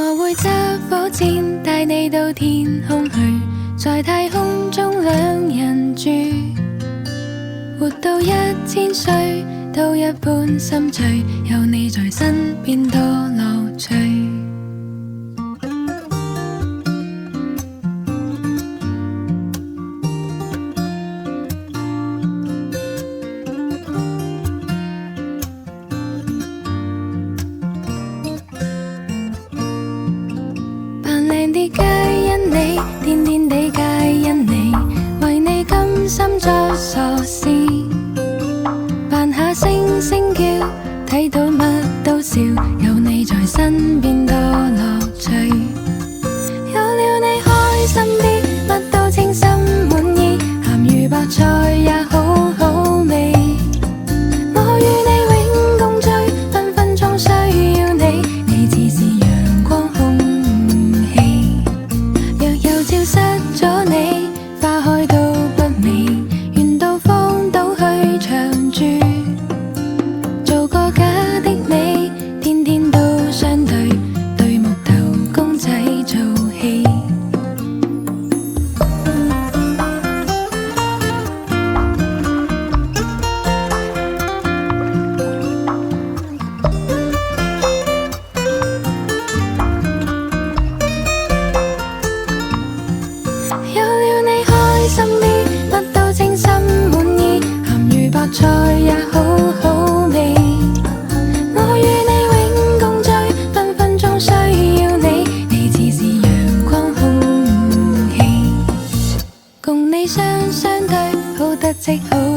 我會揸火箭帶你到天空去，在太空中兩人住，活到1000歲都一般心醉，有你在身邊多樂趣。靚啲皆因你，癲癲地皆因你，為你甘心作傻事，扮下聲聲叫，睇到乜都笑，有你在身邊多樂趣。有了你開心啲，乜都稱心滿意，鹹魚白菜也好好味。我與你永共聚，分分鐘需要你，你似是陽光空氣。若有朝失咗你，花開都不美，願到荒島去長住，做個假的你，天天都相對，對木頭公仔做戲。有了你開心啲，乜都稱心滿意，鹹魚白菜也好好。